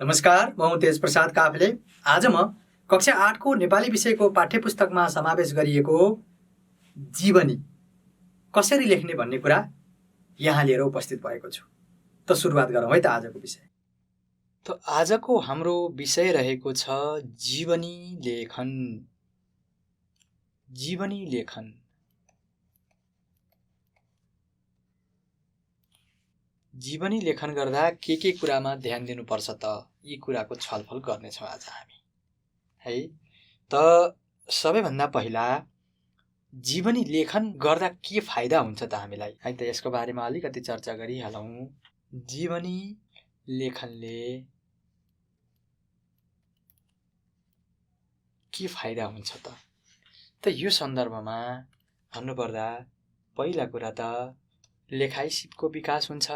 नमस्कार, म तेज प्रसाद काफले। आज म कक्षा 8 को नेपाली विषयको पाठ्यपुस्तकमा समावेश गरिएको जीवनी कसरी लेख्ने भन्ने कुरा यहाँ लिएर उपस्थित भएको छु। त सुरुवात गरौँ है त आजको विषय। त आजको हाम्रो विषय रहेको छ जीवनी लेखन। जीवनी लेखन। जीवनी लेखन गर्दा के कुरामा ध्यान दिनुपर्छ त यी कुराको छलफल गर्नेछौँ आज हामी, है। त सबैभन्दा पहिला जीवनी लेखन गर्दा के फाइदा हुन्छ त हामीलाई, है त यसको बारेमा अलिकति चर्चा गरिहालौँ। जीवनी लेखनले के फाइदा हुन्छ त यो सन्दर्भमा भन्नुपर्दा पहिला कुरा त लेखाइ सिपको विकास हुन्छ।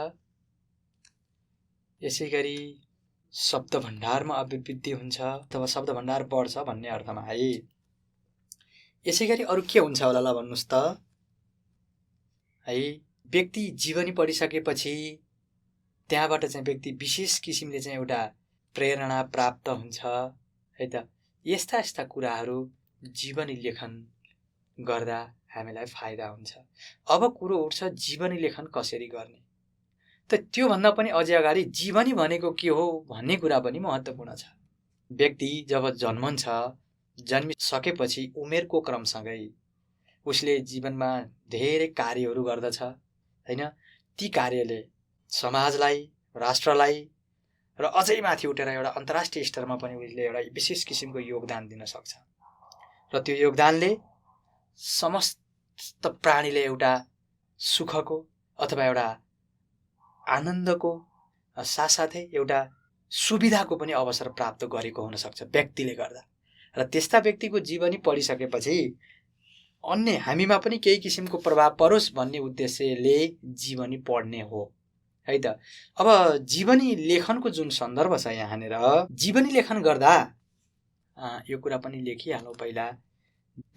यसैगरी शब्द भण्डारमा अभिवृद्धि हुन्छ अथवा शब्द भण्डार बढ्छ भन्ने अर्थमा है। यसैगरी अरु के हुन्छ होला ल भन्नुस् त, है। व्यक्ति जीवनी पढिसकेपछि त्यहाँबाट चाहिँ व्यक्ति विशेष किसिमले चाहिँ एउटा प्रेरणा प्राप्त हुन्छ, है त। यस्ता यस्ता कुराहरू जीवनी लेखन गर्दा हामीलाई फाइदा हुन्छ। अब कुरो उठ्छ जीवनी लेखन कसरी गर्ने। त त्योभन्दा पनि अझै अगाडि जीवनी भनेको के हो भन्ने कुरा पनि महत्त्वपूर्ण छ। व्यक्ति जब जन्मन्छ, जन्मिसकेपछि उमेरको क्रमसँगै उसले जीवनमा धेरै कार्यहरू गर्दछ, हैन। ती कार्यले समाजलाई, राष्ट्रलाई र अझै माथि उठेर एउटा अन्तर्राष्ट्रिय स्तरमा पनि उसले एउटा विशेष किसिमको योगदान दिन सक्छ। र त्यो योगदानले समस्त प्राणीले एउटा सुखको अथवा एउटा आनन्दको साथसाथै एउटा सुविधाको पनि अवसर प्राप्त गरेको हुन सक्छ व्यक्तिले गर्दा। र त्यस्ता व्यक्तिको जीवनी पढिसकेपछि अन्य हामीमा पनि केही किसिमको प्रभाव परोस् भन्ने उद्देश्यले जीवनी पढ्ने हो, है त। अब जीवनी लेखनको जुन सन्दर्भ छ यहाँनिर, जीवनी लेखन गर्दा यो कुरा पनि लेखिहालौँ पहिला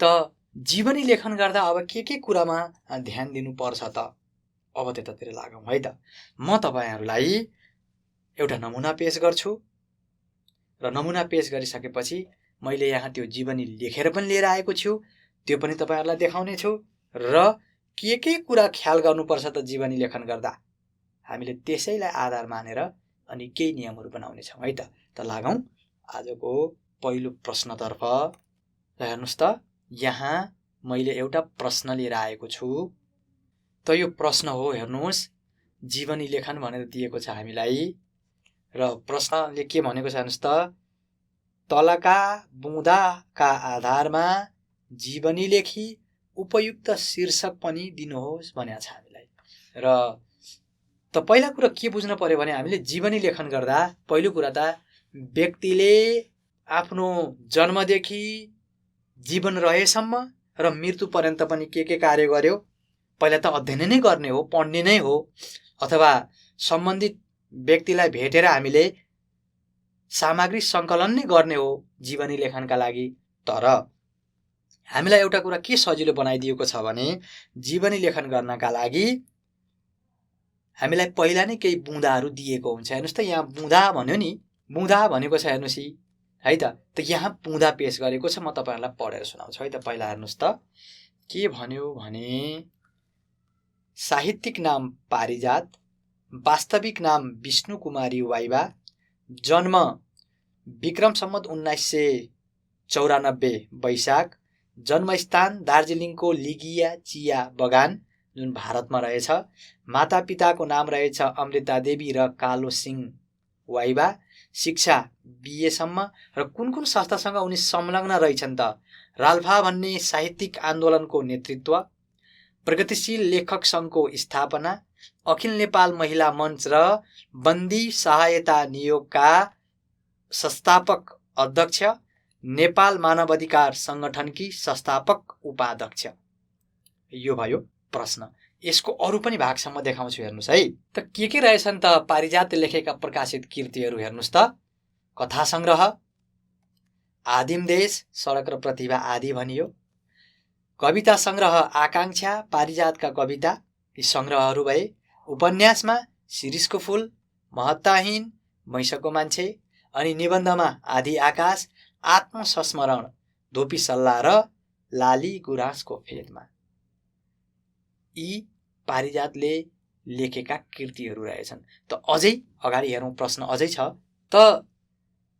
त। जीवनी लेखन गर्दा अब के कुरामा ध्यान दिनुपर्छ त, अब त्यतातिर लागौँ है त। म तपाईहरुलाई एउटा नमुना पेश गर्छु र नमुना पेश गरिसकेपछि मैले यहाँ त्यो जीवनी लेखेर पनि लिएर आएको छु, त्यो पनि तपाईहरुलाई देखाउने छु। र के कुरा ख्याल गर्नुपर्छ त जीवनी लेखन गर्दा हामीले त्यसैलाई आधार मानेर अनि केही नियमहरू बनाउने छौँ, है त। त लागौँ आजको पहिलो प्रश्नतर्फ। हेर्नुस् त, यहाँ मैले एउटा प्रश्न लिएर आएको छु। त यो प्रश्न हो, हेर्नुहोस्, जीवनी लेखन भनेर दिएको छ हामीलाई। र प्रश्नले के भनेको छ हेर्नुस् त, तलका बुँदाका आधारमा जीवनी लेखी उपयुक्त शीर्षक पनि दिनुहोस् भनेको छ हामीलाई। र त पहिला कुरा के बुझ्न पर्यो भने हामीले जीवनी लेखन गर्दा पहिलो कुरा त व्यक्तिले आफ्नो जन्मदेखि जीवन रहेसम्म र मृत्यु पर्यन्त पनि के कार्य गर्यो, पहिला त अध्ययन नै गर्ने हो, पढ्ने नै हो, अथवा सम्बन्धित व्यक्तिलाई भेटेर हामीले सामग्री सङ्कलन नै गर्ने हो जीवनी लेखनका लागि। तर हामीलाई एउटा कुरा के सजिलो बनाइदिएको छ भने जीवनी लेखन गर्नका लागि हामीलाई पहिला नै केही बुँदाहरू दिएको हुन्छ। हेर्नुस् त, यहाँ बुँदा भन्यो नि, बुँदा भनेको छ हेर्नुस् है त। त यहाँ बुँदा पेश गरेको छ, म तपाईहरुलाई पढेर सुनाउँछु है त। पहिला हेर्नुस् त के भन्यो भने साहित्यिक नाम पारिजात, वास्तविक नाम विष्णु कुमारी वाइबा, जन्म विक्रम सम्वत 1994 वैशाख, जन्मस्थान दार्जिलिङको लिगिया चिया बगान जुन भारतमा रहेछ, माता पिताको नाम रहेछ अमृता देवी र कालो सिंह वाइबा, शिक्षा BA सम्म, र कुन संस्थासँग उनी संलग्न रहेछन् त, राल्फा भन्ने साहित्यिक आन्दोलनको नेतृत्व, प्रगतिशील लेखक सङ्घको स्थापना, अखिल नेपाल महिला मञ्च र बन्दी सहायता नियोगका संस्थापक अध्यक्ष, नेपाल मानवाधिकार सङ्गठनकी संस्थापक उपाध्यक्ष। यो भयो प्रश्न। यसको अरु पनि भागसम्म देखाउँछु, हेर्नुस् है त। के रहेछन् त पारिजातले लेखेका प्रकाशित कृतिहरू, हेर्नुस् त। कथा संग्रह आदिम देश, सडक र प्रतिभा आदि भनियो। कविता संग्रह आकांक्षा, पारिजातका कविता, यी संग्रहहरू भए। उपन्यासमा शिरीषको फूल, महत्ताहीन, मैसको मान्छे, अनि निबन्धमा आधी आकाश, आत्मसंस्मरण, धोपी सल्लाह र लाली गुराँसको फेदमा यी पारिजातले लेखेका कृतिहरू रहेछन्। त अझै अगाडि हेरौँ, प्रश्न अझै छ। त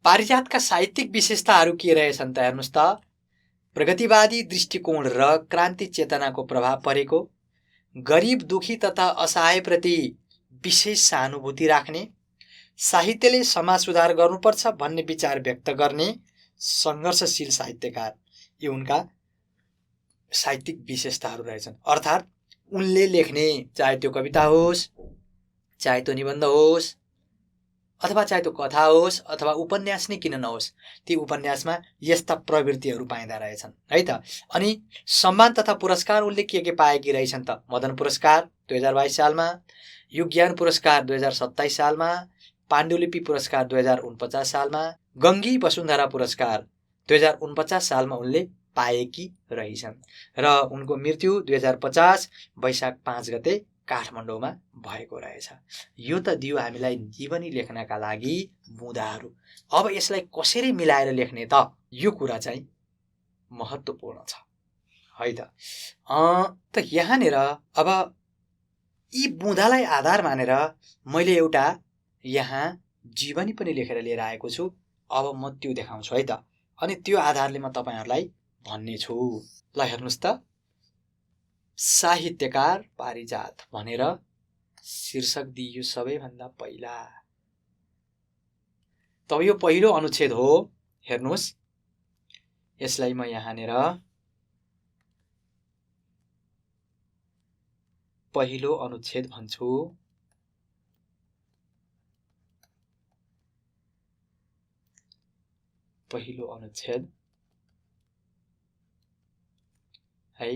पारिजातका साहित्यिक विशेषताहरू के रहेछन् त हेर्नुहोस् त। प्रगतिवादी दृष्टिकोण र क्रान्ति चेतनाको प्रभाव परेको, गरिब दुखी तथा असहायप्रति विशेष सहानुभूति राख्ने, साहित्यले समाज सुधार गर्नुपर्छ भन्ने विचार व्यक्त गर्ने सङ्घर्षशील साहित्यकार, यी उनका साहित्यिक विशेषताहरू रहेछन्। अर्थात् उनले लेख्ने, चाहे त्यो कविता होस्, चाहे त्यो निबन्ध होस्, अथवा चाहे त्यो कथा होस्, अथवा उपन्यास नै किन नहोस्, ती उपन्यासमा यस्ता प्रवृत्तिहरू पाइँदा रहेछन् है त। अनि सम्मान तथा पुरस्कार उनले के पाएकी रहेछन् त। मदन पुरस्कार 2022 सालमा, युज्ञान पुरस्कार 2027 सालमा, पाण्डुलिपि पुरस्कार 2049 सालमा, गङ्गी वसुन्धरा पुरस्कार 2049 सालमा उनले पाएकी रहेछन्। र उनको मृत्यु 2050 वैशाख 5 गते काठमाडौँमा भएको रहेछ। यो त दियो हामीलाई जीवनी लेख्नका लागि बुँदाहरू। अब यसलाई कसरी मिलाएर लेख्ने त, यो कुरा चाहिँ महत्त्वपूर्ण छ है त। त यहाँनिर अब यी बुँदालाई आधार मानेर मैले एउटा यहाँ जीवनी पनि लेखेर लिएर आएको छु। अब म त्यो देखाउँछु है त। अनि त्यो आधारले म तपाईहरुलाई भन्ने छु। ल हेर्नुस् त, साहित्यकार पारिजात भनेर शीर्षक दिइयो सबैभन्दा पहिला। तब यो पहिलो अनुच्छेद हो। हेर्नुस्, यसलाई म यहाँनिर पहिलो अनुच्छेद भन्छु। पहिलो अनुच्छेद है।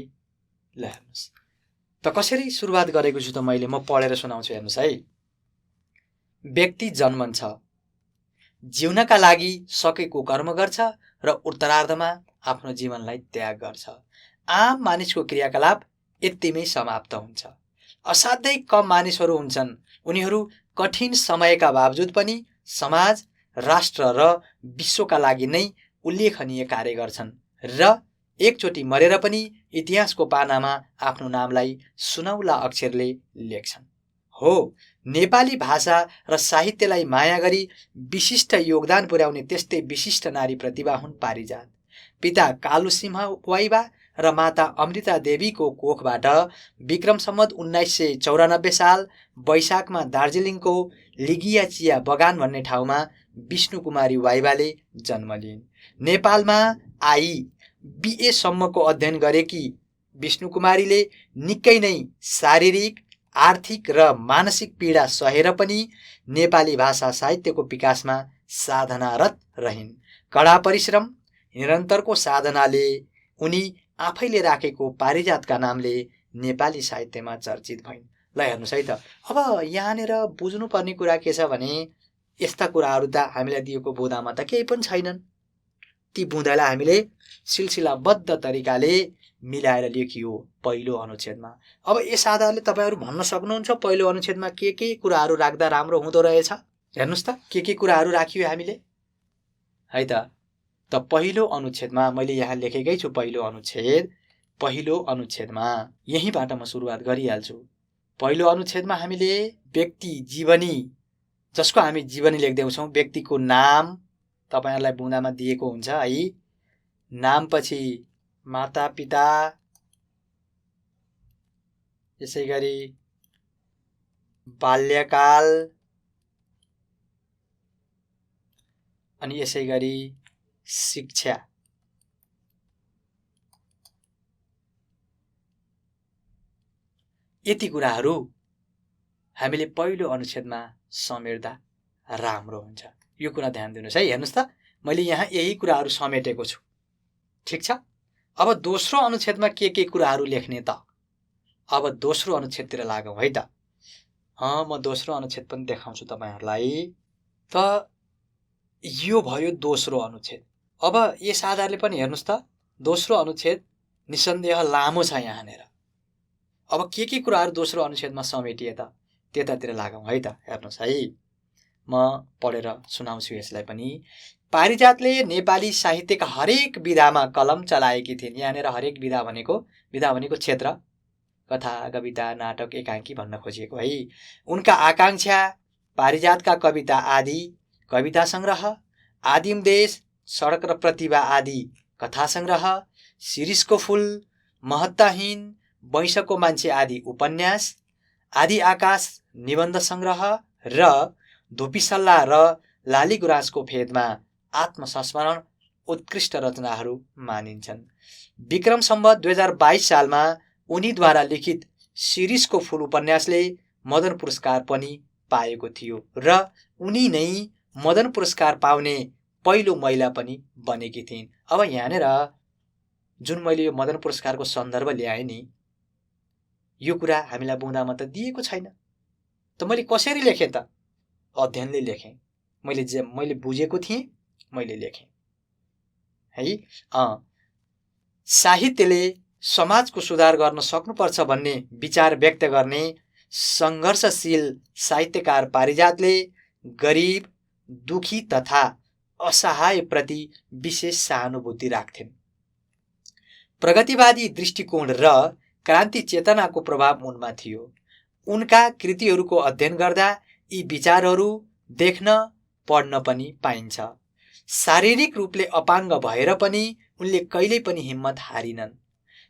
ल हेर्नुस् त कसरी सुरुवात गरेको छु त मैले, म पढेर सुनाउँछु हेर्नुस् है। व्यक्ति जन्मन्छ, जिउनका लागि सकेको कर्म गर्छ र उत्तरार्धमा आफ्नो जीवनलाई त्याग गर्छ। आम मानिसको क्रियाकलाप यतिमै समाप्त हुन्छ। असाध्यै कम मानिसहरू हुन्छन्, उनीहरू कठिन समयका बावजुद पनि समाज, राष्ट्र र विश्वका लागि नै उल्लेखनीय कार्य गर्छन् र एकचोटि मरेर पनि इतिहासको पानामा आफ्नो नामलाई सुनौला अक्षरले लेख्छन्। हो, नेपाली भाषा र साहित्यलाई माया गरी विशिष्ट योगदान पुर्याउने त्यस्तै विशिष्ट नारी प्रतिभा हुन् पारिजात। पिता कालु सिंह वाइबा र माता अमृता देवीको कोखबाट विक्रम सम्वत 1994 साल वैशाखमा दार्जिलिङको लिगिया चिया बगान भन्ने ठाउँमा विष्णु कुमारी वाइबाले जन्म लिइन्। नेपालमा आई BA सम्मको अध्ययन गरेकी विष्णु कुमारीले निकै नै शारीरिक, आर्थिक र मानसिक पीडा सहेर पनि नेपाली भाषा साहित्यको विकासमा साधनारत रहिन्। कडा परिश्रम, निरन्तरको साधनाले उनी आफैले राखेको पारिजातका नामले नेपाली साहित्यमा चर्चित भइन्। ल हेर्नुस् है त। अब यहाँनिर बुझ्नुपर्ने कुरा के छ भने, यस्ता कुराहरू त हामीलाई दिएको बुँदामा त केही पनि छैनन्। ती बुँदालाई हामीले सिलसिलाबद्ध तरिकाले मिलाएर लेखियो पहिलो अनुच्छेदमा। अब यस आधारले तपाईहरु भन्न सक्नुहुन्छ पहिलो अनुच्छेदमा के कुराहरू राख्दा राम्रो हुँदो रहेछ। हेर्नुस् त, के कुराहरू राखियो हामीले है त। त पहिलो अनुच्छेदमा मैले यहाँ लेखेकै छु पहिलो अनुच्छेद। पहिलो अनुच्छेदमा यहीबाट म सुरुवात गरिहाल्छु। पहिलो अनुच्छेदमा हामीले व्यक्ति जीवनी, जसको हामी जीवनी लेख्दै छौं, व्यक्तिको नाम तपाईहरुलाई बुँदामा दिएको हुन्छ है। नामपछि माता पिता, यसैगरी बाल्यकाल, अनि यसैगरी शिक्षा। यति कुराहरू हामीले पहिलो अनुच्छेदमा समेट्दा राम्रो हुन्छ। यो कुरा ध्यान दिनुस् है। हेर्नुस् त, मैले यहाँ यही कुराहरू समेटेको छु। ठीक छ। अब दोस्रो अनुच्छेदमा के कुराहरू लेख्ने त। अब दोस्रो अनुच्छेदतिर लागौं है त। म दोस्रो अनुच्छेद पनि देखाउँछु तपाईहरुलाई। त यो भयो दोस्रो अनुच्छेद। अब यस आधारले पनि हेर्नुस् त, दोस्रो अनुच्छेद निसन्देह लामो छ यहाँनिर। अब के कुराहरू दोस्रो अनुच्छेदमा समेटिए त, त्यतातिर लागौं है त। हेर्नुस् है, म पढेर सुनाउँछु यसलाई पनि। पारिजातले नेपाली साहित्यका हरेक विधामा कलम चलाएकी थिइन्। यहाँनिर हरेक विधा भनेको क्षेत्र, कथा, कविता, नाटक, एकाङ्की भन्न खोजिएको है। उनका आकाङ्क्षा पारिजातका कविता आदि कविता सङ्ग्रह, आदिम देश, सडक र प्रतिभा आदि कथा सङ्ग्रह, शिरीषको फूल, महत्ताहीन, वैंशको मान्छे आदि उपन्यास, आदि आकाश निबन्ध सङ्ग्रह र धोपीसल्ला र लाली गुराँसको फेदमा आत्मसंस्मरण उत्कृष्ट रचनाहरू मानिन्छन्। विक्रम सम्वत 2022 सालमा उनीद्वारा लिखित शिरीषको फूल उपन्यासले मदन पुरस्कार पनि पाएको थियो र उनी नै मदन पुरस्कार पाउने पहिलो महिला पनि बनेकी थिइन्। अब यहाँनिर जुन मैले यो मदन पुरस्कारको सन्दर्भ ल्याएँ नि, यो कुरा हामीलाई बुँदामा त दिएको छैन। त मैले कसरी लेखेँ त? अध्ययनले लेखेँ। मैले बुझेको थिएँ, मैले लेखेँ है। साहित्यले समाजको सुधार गर्न सक्नुपर्छ भन्ने विचार व्यक्त गर्ने सङ्घर्षशील साहित्यकार पारिजातले गरिब, दुखी तथा असहायप्रति विशेष सहानुभूति राख्थिन्। प्रगतिवादी दृष्टिकोण र क्रान्ति चेतनाको प्रभाव उनमा थियो। उनका कृतिहरूको अध्ययन गर्दा यी विचारहरू देख्न पढ्न पनि पाइन्छ। शारीरिक रूपले अपाङ्ग भएर पनि उनले कहिल्यै पनि हिम्मत हारिनन्।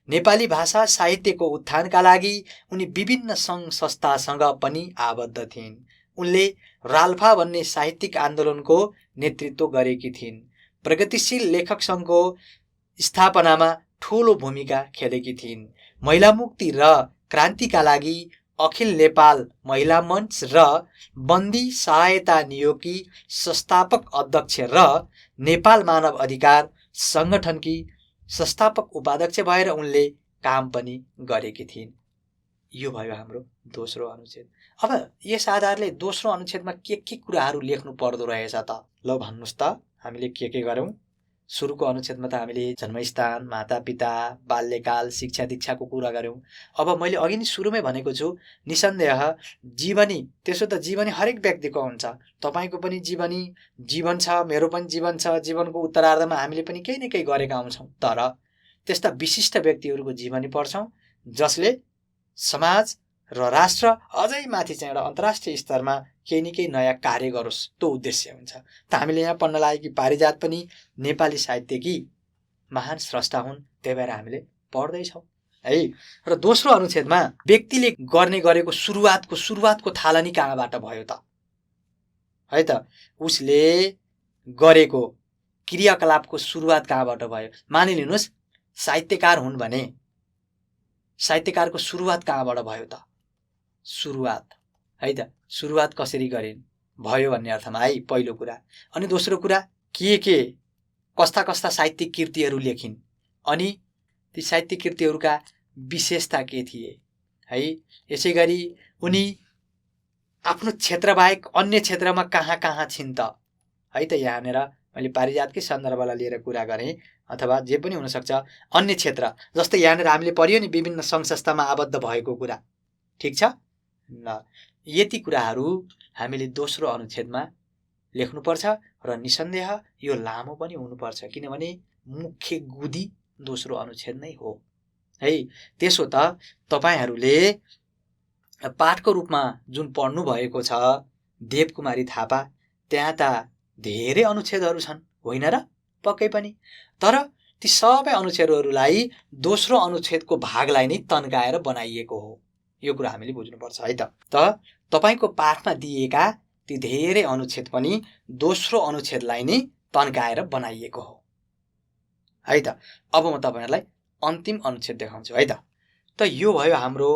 नेपाली भाषा साहित्यको उत्थानका लागि उनी विभिन्न सङ्घ संस्थासँग पनि आबद्ध थिइन्। उनले राल्फा भन्ने साहित्यिक आन्दोलनको नेतृत्व गरेकी थिइन्। प्रगतिशील लेखक सङ्घको स्थापनामा ठूलो भूमिका खेलेकी थिइन्। महिला मुक्ति र क्रान्तिका लागि अखिल नेपाल महिला मञ्च र बन्दी सहायता नियोगकी संस्थापक अध्यक्ष र नेपाल मानव अधिकार सङ्गठनकी संस्थापक उपाध्यक्ष भएर उनले काम पनि गरेकी थिइन्। यो भयो हाम्रो दोस्रो अनुच्छेद। अब यस आधारले दोस्रो अनुच्छेदमा के कुराहरू लेख्नु पर्दो रहेछ त? ल भन्नुहोस् त, हामीले के गरौँ? सुरुको अनुच्छेदमा त हामीले जन्मस्थान, मातापिता, बाल्यकाल, शिक्षा दीक्षाको कुरा गऱ्यौँ। अब मैले अघि नै सुरुमै भनेको छु, निसन्देह जीवनी, त्यसो त जीवनी हरेक व्यक्तिको हुन्छ। तपाईँको पनि जीवन छ, मेरो पनि जीवन छ। जीवनको उत्तरार्धमा हामीले पनि केही न केही गरेका हुन्छौँ। तर त्यस्ता विशिष्ट व्यक्तिहरूको जीवनी पढ्छौँ जसले समाज र राष्ट्र अझै माथि चाहिँ एउटा अन्तर्राष्ट्रिय स्तरमा केही न केही नयाँ कार्य गरोस्, त्यो उद्देश्य हुन्छ। त हामीले यहाँ पढ्न लाग्यो कि पारिजात पनि नेपाली साहित्यकी महान स्रष्टा हुन्, त्यही भएर हामीले पढ्दैछौँ है। र दोस्रो अनुच्छेदमा व्यक्तिले गरेको सुरुवातको थालनी कहाँबाट भयो त है त? उसले गरेको क्रियाकलापको सुरुवात कहाँबाट भयो? मानिलिनुहोस् साहित्यकार हुन् भने साहित्यकारको सुरुवात कहाँबाट भयो त? सुरुवात है त, सुरुवात कसरी गरिन् भयो भन्ने अर्थमा है पहिलो कुरा। अनि दोस्रो कुरा के कस्ता साहित्यिक कृतिहरू लेखिन्, अनि ती साहित्यिक कृतिहरूका विशेषता के थिए है। यसै गरी उनी आफ्नो क्षेत्रबाहेक अन्य क्षेत्रमा कहाँ छिन् त है त? यहाँनिर मैले पारिजातकै सन्दर्भलाई लिएर कुरा गरेँ, अथवा जे पनि हुनसक्छ अन्य क्षेत्र। जस्तै यहाँनिर हामीले पढ्यो नि विभिन्न सङ्घ संस्थामा आबद्ध भएको कुरा, ठिक छ ल। यति कुराहरू हामीले दोस्रो अनुच्छेदमा लेख्नुपर्छ र निसन्देह यो लामो पनि हुनुपर्छ, किनभने मुख्य गुदी दोस्रो अनुच्छेद नै हो है। त्यसो त तपाईँहरूले पाठको रूपमा जुन पढ्नु भएको छ देवकुमारी थापा, त्यहाँ त धेरै अनुच्छेदहरू छन् होइन र? पक्कै पनि। तर ती सबै अनुच्छेदहरूलाई दोस्रो अनुच्छेदको भागलाई नै तन्काएर बनाइएको हो। यो कुरा हामीले बुझ्नुपर्छ है त। तपाईँको पाठमा दिएका ती धेरै अनुच्छेद पनि दोस्रो अनुच्छेदलाई नै तन्काएर बनाइएको हो है त। अब म तपाईँहरूलाई अन्तिम अनुच्छेद देखाउँछु है त। त यो भयो हाम्रो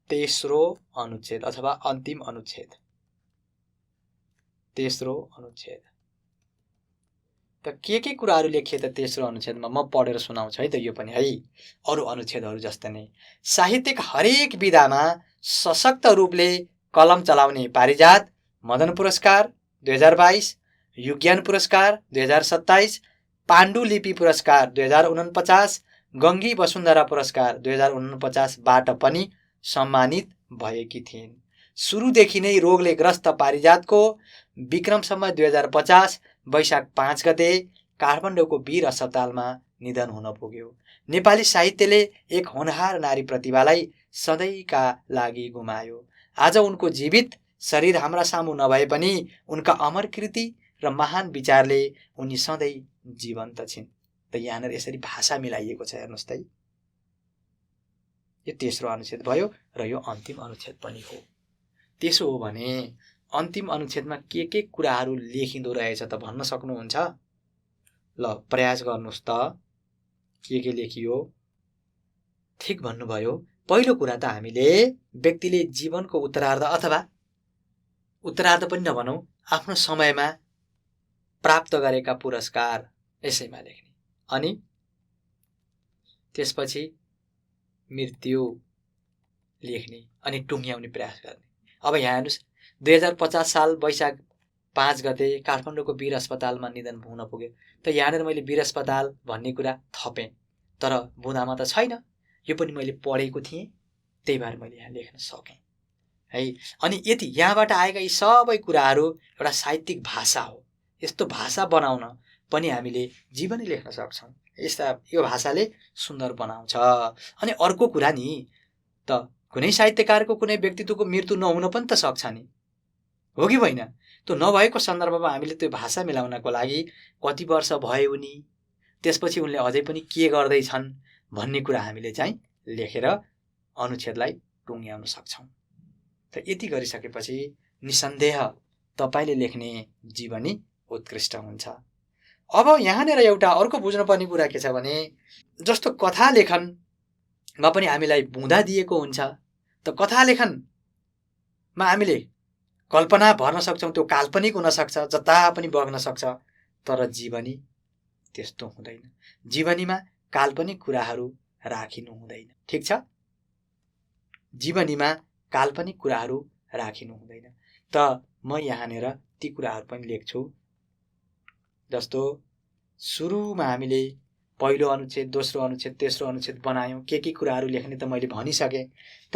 तेस्रो अनुच्छेद अथवा अन्तिम अनुच्छेद, तेस्रो अनुच्छेद। त के कुराहरू लेखिए त तेस्रो अनुच्छेदमा? म पढेर सुनाउँछु है त यो पनि है। अरू अनुच्छेदहरू जस्तै नै साहित्यिक हरेक विधामा सशक्त रूपले कलम चलाउने पारिजात मदन पुरस्कार 2022, युज्ञान पुरस्कार 2027, पाण्डुलिपि पुरस्कार 2049, गङ्गी वसुन्धरा पुरस्कार 2049बाट पनि सम्मानित भएकी थिइन्। सुरुदेखि नै रोगले ग्रस्त पारिजातको विक्रम सम्वत 2050 वैशाख 5 गते काठमाडौँको वीर अस्पतालमा निधन हुन पुग्यो। नेपाली साहित्यले एक होनहार नारी प्रतिभालाई सधैँका लागि गुमायो। आज उनको जीवित शरीर हाम्रा सामु नभए पनि उनका अमर कृति र महान विचारले उनी सधैँ जीवन्त छिन्। त यहाँनिर यसरी भाषा मिलाइएको छ, हेर्नुहोस् त। यो तेस्रो अनुच्छेद भयो र यो अन्तिम अनुच्छेद पनि हो। त्यसो हो भने अन्तिम अनुच्छेदमा के कुराहरू लेखिँदो रहेछ त भन्न सक्नुहुन्छ? ल प्रयास गर्नुहोस् त, के लेखियो? ठिक भन्नुभयो। पहिलो कुरा त हामीले व्यक्तिले जीवनको उत्तरार्ध अथवा उत्तरार्ध पनि नभनौँ, आफ्नो समयमा प्राप्त गरेका पुरस्कार यसैमा लेख्ने, अनि त्यसपछि मृत्यु लेख्ने अनि टुङ्ग्याउने प्रयास गर्ने। अब यहाँ हेर्नुहोस्, 2050 साल वैशाख 5 गते काठमाडौँको वीर अस्पतालमा निधन हुन पुग्यो। त यहाँनिर मैले वीर अस्पताल भन्ने कुरा थपेँ, तर बुँदामा त छैन। यो पनि मैले पढेको थिएँ, त्यही भएर मैले यहाँ लेख्न सकेँ है। अनि यति यहाँबाट आएका यी सबै कुराहरू एउटा साहित्यिक भाषा हो। यस्तो भाषा बनाउन पनि हामीले जीवनै लेख्न सक्छौँ। यो भाषाले सुन्दर बनाउँछ। अनि अर्को कुरा नि, त कुनै साहित्यकारको कुनै व्यक्तित्वको मृत्यु नहुन पनि त सक्छ नि, हो कि होइन? त्यो नभएको सन्दर्भमा हामीले त्यो भाषा मिलाउनको लागि कति वर्ष भयो उनी, त्यसपछि उनले अझै पनि के गर्दैछन् भन्ने कुरा हामीले चाहिँ लेखेर अनुच्छेदलाई टुङ्ग्याउन सक्छौँ। त यति गरिसकेपछि निसन्देह तपाईँले लेख्ने जीवनी उत्कृष्ट हुन्छ। अब यहाँनिर एउटा अर्को बुझ्नुपर्ने कुरा के छ भने, जस्तो कथा लेखनमा पनि हामीलाई बुँदा दिएको हुन्छ, त कथा लेखनमा हामीले कल्पना भर्न सक्छौँ, त्यो काल्पनिक हुनसक्छ, जता पनि बग्न सक्छ। तर जीवनी त्यस्तो हुँदैन। जीवनीमा काल्पनिक कुराहरू राखिनु हुँदैन, ठिक छ? जीवनीमा काल्पनिक कुराहरू राखिनु हुँदैन। त म यहाँनिर ती कुराहरू पनि लेख्छु। जस्तो सुरुमा हामीले पहिलो अनुच्छेद, दोस्रो अनुच्छेद, तेस्रो अनुच्छेद बनायौँ, के कुराहरू लेख्ने त मैले भनिसकेँ। त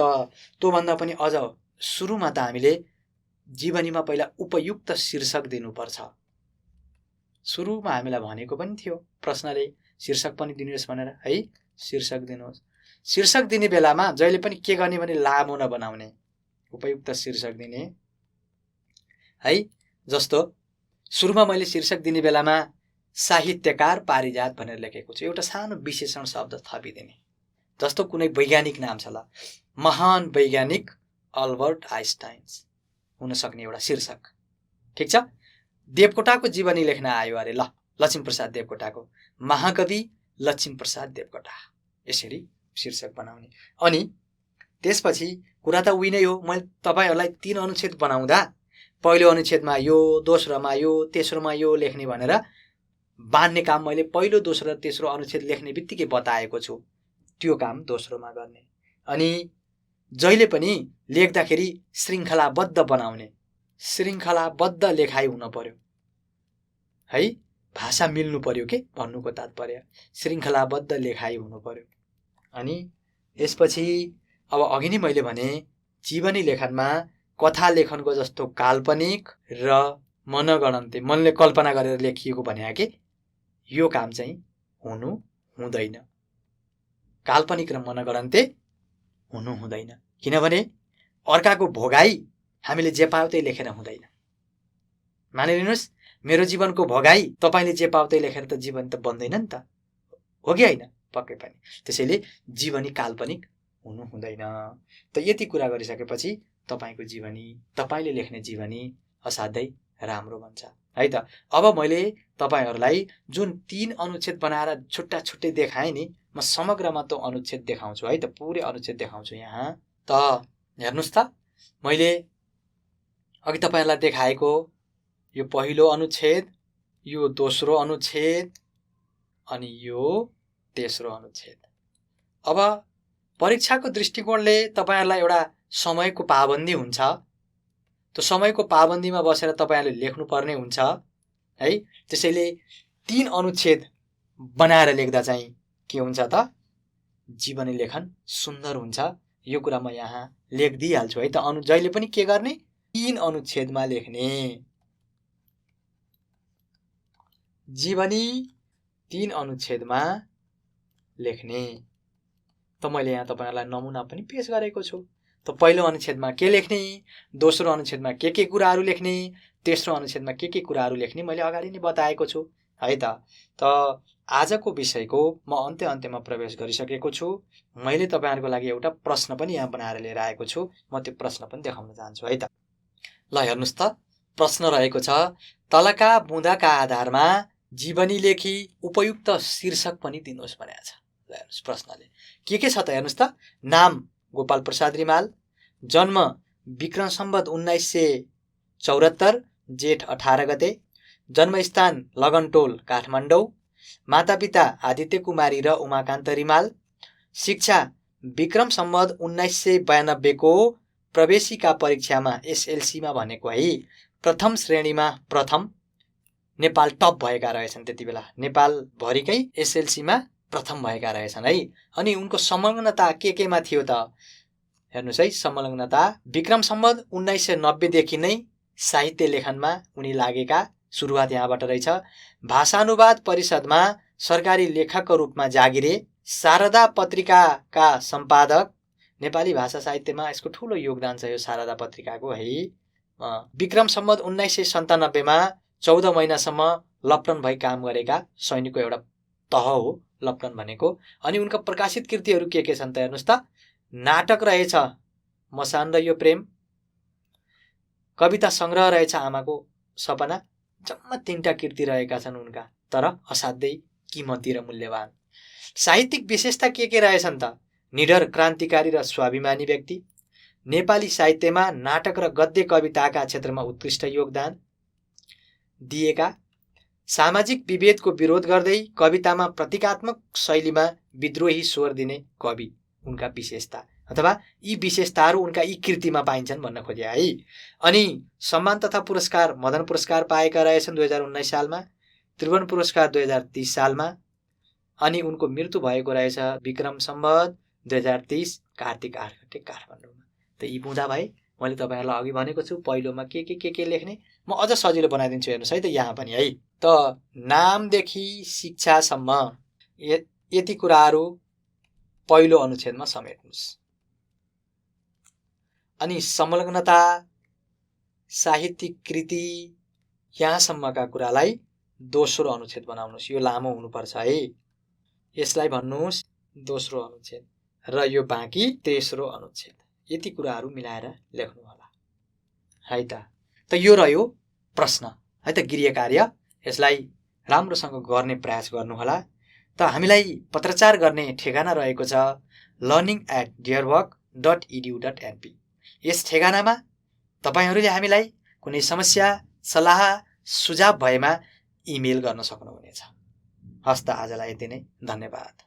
त्योभन्दा पनि अझ सुरुमा त हामीले जीवनीमा पहिला उपयुक्त शीर्षक दिनुपर्छ। सुरुमा हामीलाई भनेको पनि थियो प्रश्नले, शीर्षक पनि दिनुहोस् भनेर, है? शीर्षक दिनुहोस्। शीर्षक दिने बेलामा जहिले पनि के गर्ने भने लामो नबनाउने, उपयुक्त शीर्षक दिने है। जस्तो सुरुमा मैले शीर्षक दिने बेलामा साहित्यकार पारिजात भनेर लेखेको छु, एउटा सानो विशेषण शब्द थपिदिने। जस्तो कुनै वैज्ञानिक नाम छ, ल महान वैज्ञानिक अल्बर्ट आइन्स्टाइन हुन सक्ने एउटा शीर्षक, ठिक छ? देवकोटाको जीवनी लेख्न आयो अरे, ल लक्ष्मीप्रसाद देवकोटाको, महाकवि लक्ष्मीप्रसाद देवकोटा, यसरी शीर्षक बनाउने। अनि त्यसपछि कुरा त उही नै हो, मैले तपाईहरूलाई 3 अनुच्छेद बनाउँदा पहिलो अनुच्छेदमा यो, दोस्रोमा यो, तेस्रोमा यो लेख्ने भनेर बाँड्ने काम मैले पहिलो, दोस्रो र तेस्रो अनुच्छेद लेख्ने बित्तिकै बताएको छु। त्यो काम दोस्रोमा गर्ने। अनि जहिले पनि लेख्दाखेरि श्रृङ्खलाबद्ध बनाउने, श्रृङ्खलाबद्ध लेखाइ हुन पर्यो है। भाषा मिल्नु पर्यो के भन्नुको तात्पर्य, श्रृङ्खलाबद्ध लेखाइ हुनु पर्यो। अनि यसपछि अब अघि नै मैले भने जीवनी लेखनमा कथा लेखनको जस्तो काल्पनिक र मनगणन्ते, मनले कल्पना गरेर लेखिएको भने के यो काम चाहिँ हुनु हुँदैन। काल्पनिक र मनगणन्ते हुनु हुँदैन, किनभने अर्काको भोगाई हामीले जे पाउतै लेखेर हुँदैन। मानिलिनुहोस् मेरो जीवनको भोगाई तपाईँले जे पाउतै लेखेर त जीवन त बन्दैन नि त, हो कि होइन? पक्कै पनि। त्यसैले जीवनी काल्पनिक हुनु हुँदैन। त यति कुरा गरिसकेपछि तपाईँको जीवनी, तपाईँले लेख्ने जीवनी असाध्यै राम्रो बन्छ है त। अब मैले तपाईँहरूलाई जुन 3 अनुच्छेद बनाएर छुट्टा छुट्टै देखाएँ नि, म समग्रमा त्यो अनुच्छेद देखाउँछु है त, पुरै अनुच्छेद देखाउँछु यहाँ। त हेर्नुहोस् त, मैले अघि तपाईँहरूलाई देखाएको यो पहिलो अनुच्छेद, यो दोस्रो अनुच्छेद अनि यो तेस्रो अनुच्छेद। अब परीक्षाको दृष्टिकोणले तपाईँहरूलाई एउटा समयको पाबन्दी हुन्छ, त्यो समयको पाबन्दीमा बसेर तपाईँहरूले लेख्नुपर्ने हुन्छ है। त्यसैले 3 अनुच्छेद बनाएर लेख्दा चाहिँ के हुन्छ त, जीवनी लेखन सुन्दर हुन्छ यो कुरा म यहाँ लेखिदिइहाल्छु है त। जहिले पनि के गर्ने, 3 अनुच्छेदमा लेख्ने। जीवनी 3 अनुच्छेदमा लेख्ने। त मैले यहाँ तपाईँहरूलाई नमुना पनि पेश गरेको छु। त पहिलो अनुच्छेदमा के लेख्ने, दोस्रो अनुच्छेदमा के कुराहरू लेख्ने, तेस्रो अनुच्छेदमा के कुराहरू लेख्ने मैले अगाडि नै बताएको छु है त। त आजको विषयको म अन्त्यमा प्रवेश गरिसकेको छु। मैले तपाईँहरूको लागि एउटा प्रश्न पनि यहाँ बनाएर लिएर आएको छु। म त्यो प्रश्न पनि देखाउन चाहन्छु है त। ल हेर्नुहोस् त, प्रश्न रहेको छ, तलका बुँदाका आधारमा जीवनी लेखी उपयुक्त शीर्षक पनि दिनुहोस् भनेको छ। ल हेर्नुहोस् प्रश्नले के छ त हेर्नुहोस् त। नाम गोपाल प्रसाद रिमाल, जन्म विक्रम सम्वत 1974 जेठ 18 गते, जन्मस्थान लगनटोल काठमाडौँ, मातापिता आदित्य कुमारी र उमाकान्त रिमाल, शिक्षा विक्रम सम्वत 1992 को प्रवेशिका परीक्षामा एसएलसीमा भनेको है प्रथम श्रेणीमा प्रथम, नेपाल टप भएका रहेछन् त्यति बेला, नेपालभरिकै एसएलसीमा प्रथम भएका रहेछन् है। अनि उनको संलग्नता केमा थियो त हेर्नुहोस् है। संलग्नता विक्रम सम्वत 1990 देखि नै साहित्य लेखनमा उनी लागेका, सुरुवात यहाँबाट रहेछ। भाषानुवाद परिषदमा सरकारी लेखकको रूपमा जागिरे, शारदा पत्रिकाका सम्पादक, नेपाली भाषा साहित्यमा यसको ठुलो योगदान छ यो शारदा पत्रिकाको है। विक्रम सम्वत 1997 मा 14 महिनासम्म लप्टन भई काम गरेका सैनिकको एउटा तह हो लप्टन भनेको। अनि उनका प्रकाशित कृतिहरू के छन् त हेर्नुहोस् त। नाटक रहेछ मसान र यो प्रेम, कविता संग्रह रहेछ आमाको सपना, जम्मा 3टा कृति रहेका छन् उनका, तर असाध्यै किमती र मूल्यवान। साहित्यिक विशेषता के रहेछन् त, निडर क्रान्तिकारी र स्वाभिमानी व्यक्ति, नेपाली साहित्यमा नाटक र गद्य कविताका क्षेत्रमा उत्कृष्ट योगदान दिएका, सामाजिक विभेदको विरोध गर्दै कवितामा प्रतीकात्मक शैलीमा विद्रोही स्वर दिने कवि उनका विशेषता, अथवा यी विशेषताहरू उनका यी कृतिमा पाइन्छन् भन्न खोजे है। अनि सम्मान तथा पुरस्कार, मदन पुरस्कार पाएका रहेछन् 2019 सालमा, त्रिभुवन पुरस्कार 2030 सालमा। अनि उनको मृत्यु भएको रहेछ विक्रम सम्वत 2030 कार्तिक 8 गते काठमाडौँमा। त यी बुँदा भाइ मैले तपाईँहरूलाई अघि भनेको छु पहिलोमा के लेख्ने, म अझ सजिलो बनाइदिन्छु हेर्नुहोस् है त यहाँ पनि है। त नामदेखि शिक्षासम्म यति कुराहरू पहिलो अनुच्छेदमा समेट्नुहोस्। अनि संलग्नता, साहित्यिक कृति यहाँसम्मका कुरालाई दोस्रो अनुच्छेद बनाउनुहोस्। यो लामो हुनुपर्छ है, यसलाई भन्नुहोस् दोस्रो अनुच्छेद र यो बाँकी तेस्रो अनुच्छेद। यति कुराहरू मिलाएर लेख्नु होला है त। त यो रह्यो प्रश्न है त, गृह कार्य। यसलाई राम्रोसँग गर्ने प्रयास गर्नुहोला। त हामीलाई पत्रचार गर्ने ठेगाना रहेको छ learning@dearwork.edu.np। यस ठेगानामा तपाईहरूले हामीलाई कुनै समस्या, सल्लाह, सुझाव भएमा इमेल गर्न सक्नुहुनेछ। हस्त आजलाई यति नै, धन्यवाद।